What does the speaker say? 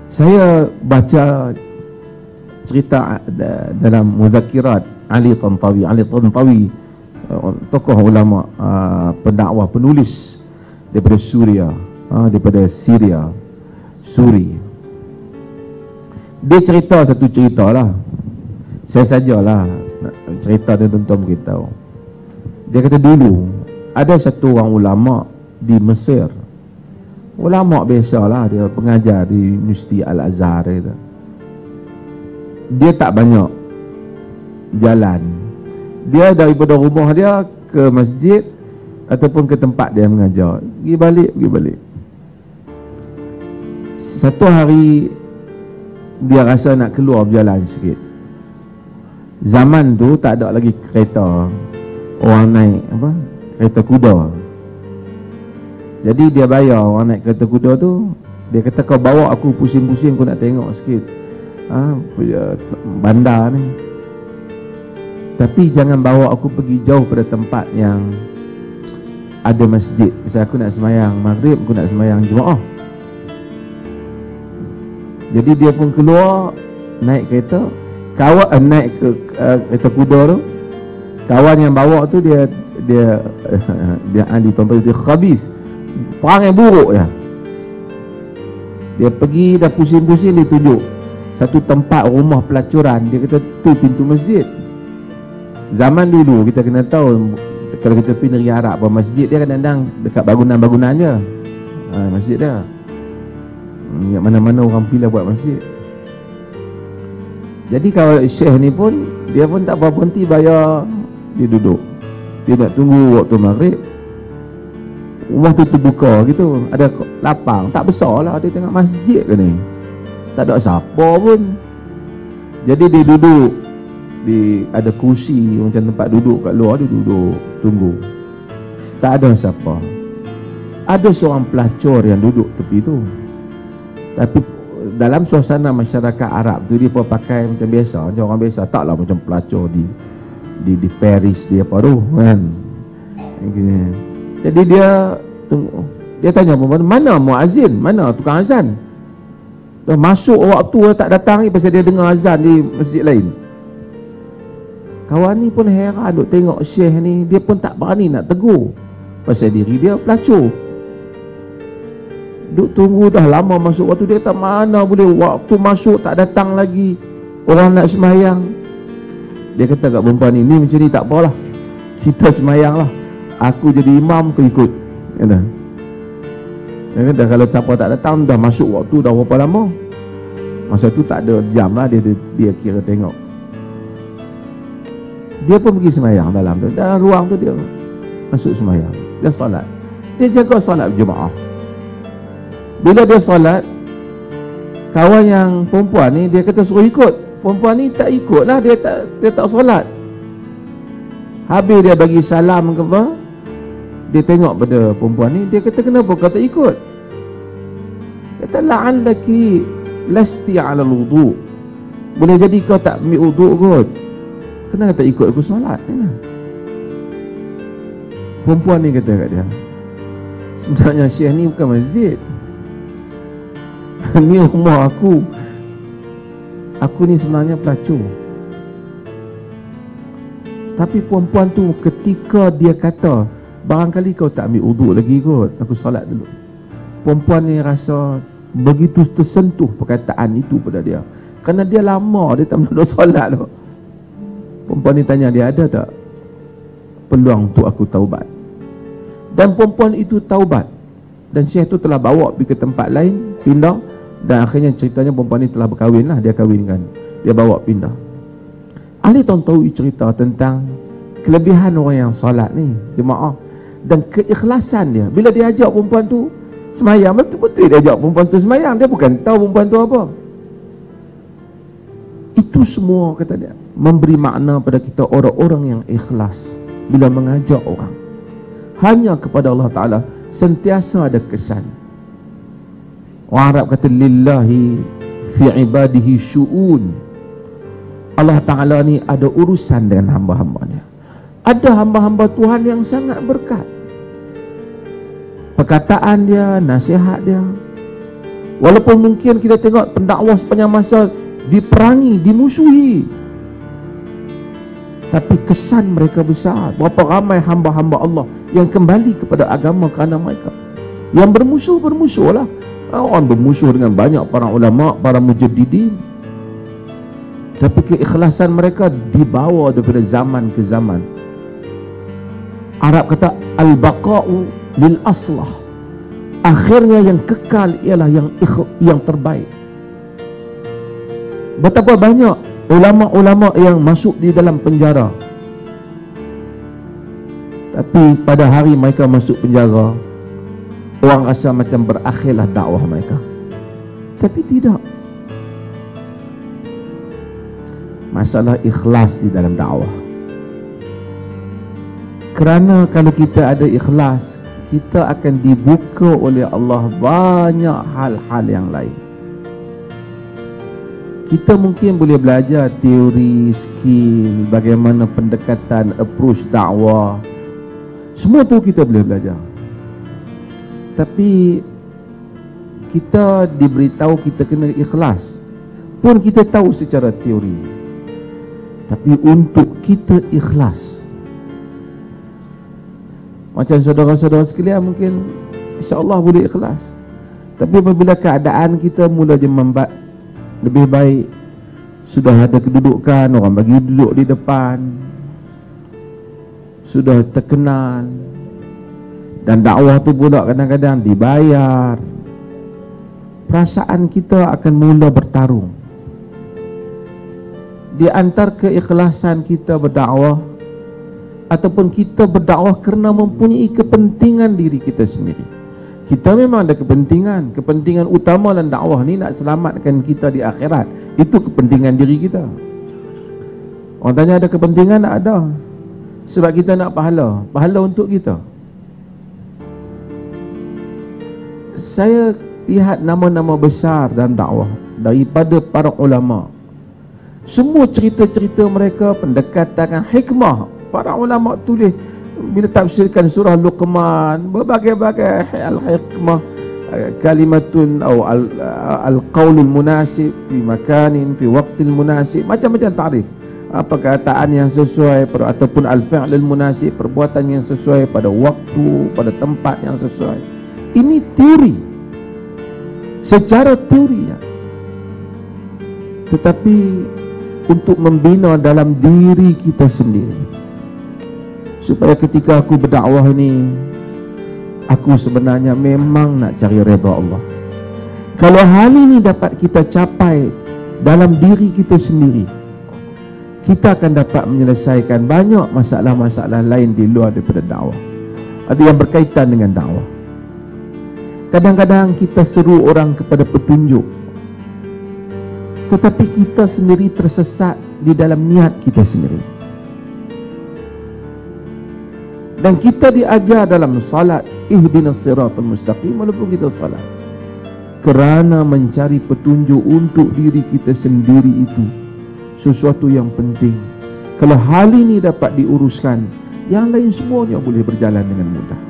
Saya baca cerita dalam Muzakirat Ali Tantawi. Ali Tantawi tokoh ulama, pendakwah, penulis daripada Suria, daripada Syria, Suri. Dia cerita satu cerita lah. Saya sajalah cerita dia, tuan-tuan beritahu. Dia kata dulu ada satu orang ulama di Mesir. Ulama biasalah, dia pengajar di Universiti Al-Azhar. Dia tak banyak jalan. Dia daripada rumah dia ke masjid ataupun ke tempat dia mengajar, pergi balik. Satu hari dia rasa nak keluar berjalan sikit. Zaman tu tak ada lagi kereta, orang naik kereta kuda. Jadi dia bayar orang naik kereta kuda tu. Dia kata, kau bawa aku pusing-pusing, aku nak tengok sikit bandar ni, tapi jangan bawa aku pergi jauh pada tempat yang ada masjid. Misal aku nak sembahyang maghrib, aku nak sembahyang Jumaat. Jadi dia pun keluar naik kereta, naik ke kereta kuda tu. Kawan yang bawa tu dia ahli tuan-tuan, dia khabis, perangai buruk dia. Dia pergi dah pusing-pusing, dia tunjuk satu tempat rumah pelacuran. Dia kata tu pintu masjid. Zaman dulu kita kena tahu, kalau kita pergi negeri Arab, masjid dia kadang-kadang dekat bangunan-bangunan je. Masjid dia yang mana-mana orang pilih buat masjid. Jadi kalau syekh ni pun, dia pun tak apa berhenti bayar. Dia duduk, dia nak tunggu waktu maghrib. Rumah tu terbuka gitu, ada lapang, tak besar lah. Dia tengok masjid ke ni, tak ada siapa pun. Jadi dia duduk ada kursi macam tempat duduk kat luar. Dia duduk tunggu, tak ada siapa. Ada seorang pelacur yang duduk tepi tu, tapi dalam suasana masyarakat Arab tu dia pun pakai macam biasa, macam orang biasa, taklah macam pelacur di Paris dia apa tu kan. Jadi dia tanya perempuan, mana muazzin, mana tukang azan? Dah masuk waktu tak datang ni, pasal dia dengar azan di masjid lain. Kawan ni pun heran duk tengok syekh ni, dia pun tak berani nak tegur, pasal diri dia pelacur. Duk tunggu dah lama masuk waktu, dia tak mana boleh, waktu masuk tak datang lagi, orang nak sembahyang. Dia kata kat perempuan ni macam ni tak apalah, kita sembahyang lah, aku jadi imam, kau ikut. Dia kata kalau siapa tak datang, dah masuk waktu dah berapa lama. Masa tu tak ada jam lah, dia kira tengok. Dia pun pergi sembahyang dalam ruang tu, dia masuk sembahyang, dia solat, dia jaga solat Jumaat. Bila dia solat, kawan yang perempuan ni, dia kata suruh ikut. Perempuan ni tak ikut lah, dia tak solat. Habis dia bagi salam ke apa, dia tengok pada perempuan ni, dia kata kenapa kau tak ikut? Dia kata la'allaki lasti 'ala al-wudu', boleh jadi kau tak ambil wuduk kot, kenapa tak ikut aku solat? Perempuan ni kata kat dia, sebenarnya syekh ni bukan masjid, ni rumah aku ni sebenarnya pelacur. Tapi perempuan tu ketika dia kata, barangkali kau tak ambil wuduk lagi kot, aku solat dulu, perempuan ni rasa begitu tersentuh perkataan itu pada dia, kerana dia lama dia tak pernah solat tu. Perempuan ni tanya dia, ada tak peluang untuk aku taubat? Dan perempuan itu taubat, dan syekh tu telah bawa pergi ke tempat lain, pindah. Dan akhirnya ceritanya perempuan ni telah berkahwin lah, dia kahwinkan, dia bawa pindah. Ahli Tantawi cerita tentang kelebihan orang yang solat ni, jemaah, dan keikhlasan dia. Bila dia ajak perempuan tu semayang, betul-betul dia ajak perempuan tu semayang, dia bukan tahu perempuan tu apa. Itu semua, kata dia, memberi makna pada kita orang-orang yang ikhlas bila mengajak orang hanya kepada Allah Ta'ala, sentiasa ada kesan. Orang Arab kata lillahi fi ibadihi syu'un, Allah Ta'ala ni ada urusan dengan hamba-hambanya. Ada hamba-hamba Tuhan yang sangat berkat, perkataan dia, nasihat dia Walaupun mungkin kita tengok pendakwah sepanjang masa diperangi, dimusuhi, tapi kesan mereka besar. Berapa ramai hamba-hamba Allah yang kembali kepada agama kerana mereka. Yang bermusuh lah. Orang bermusuh dengan banyak para ulama, para mujaddidin, tapi keikhlasan mereka dibawa daripada zaman ke zaman. Arab kata al-baqa'u lil aslah. Akhirnya yang kekal ialah yang terbaik. Betapa banyak ulama-ulama yang masuk di dalam penjara, tapi pada hari mereka masuk penjara, orang rasa macam berakhirlah dakwah mereka. Tapi tidak. Masalah ikhlas di dalam dakwah. Kerana kalau kita ada ikhlas, kita akan dibuka oleh Allah banyak hal-hal yang lain. Kita mungkin boleh belajar teori, skill, bagaimana pendekatan, approach dakwah. Semua tu kita boleh belajar. Tapi kita diberitahu kita kena ikhlas pun kita tahu secara teori. Tapi untuk kita ikhlas, macam saudara-saudara sekalian mungkin insya-Allah boleh ikhlas, tapi apabila keadaan kita mula membat, lebih baik sudah ada kedudukan, orang bagi duduk di depan, sudah terkenal, dan dakwah tu pula kadang-kadang dibayar, perasaan kita akan mula bertarung di antara keikhlasan kita berdakwah ataupun kita berdakwah kerana mempunyai kepentingan diri kita sendiri. Kita memang ada kepentingan utama dalam dakwah ni nak selamatkan kita di akhirat. Itu kepentingan diri kita. Orang tanya ada kepentingan? Tak ada. Sebab kita nak pahala untuk kita. Saya lihat nama-nama besar dalam dakwah daripada para ulama. Semua cerita-cerita mereka, pendekatan hikmah. Para ulama tulis bila tafsirkan surah Luqman, berbagai-bagai al-hikmah, kalimatun atau al-qaulul munasib fi makanin fi waqtil munasib, macam-macam tarikh. Perkataan yang sesuai ataupun al-fi'lul munasib, perbuatan yang sesuai pada waktu, pada tempat yang sesuai. Ini teori, secara teorinya. Tetapi untuk membina dalam diri kita sendiri, supaya ketika aku berdakwah ini, aku sebenarnya memang nak cari redha Allah. Kalau hal ini dapat kita capai dalam diri kita sendiri, kita akan dapat menyelesaikan banyak masalah-masalah lain di luar daripada dakwah. Ada yang berkaitan dengan dakwah. Kadang-kadang kita seru orang kepada petunjuk, tetapi kita sendiri tersesat di dalam niat kita sendiri. Dan kita diajar dalam salat, ihdinas siratal mustaqim, walaupun kita salat, kerana mencari petunjuk untuk diri kita sendiri itu sesuatu yang penting. Kalau hal ini dapat diuruskan, yang lain semuanya boleh berjalan dengan mudah.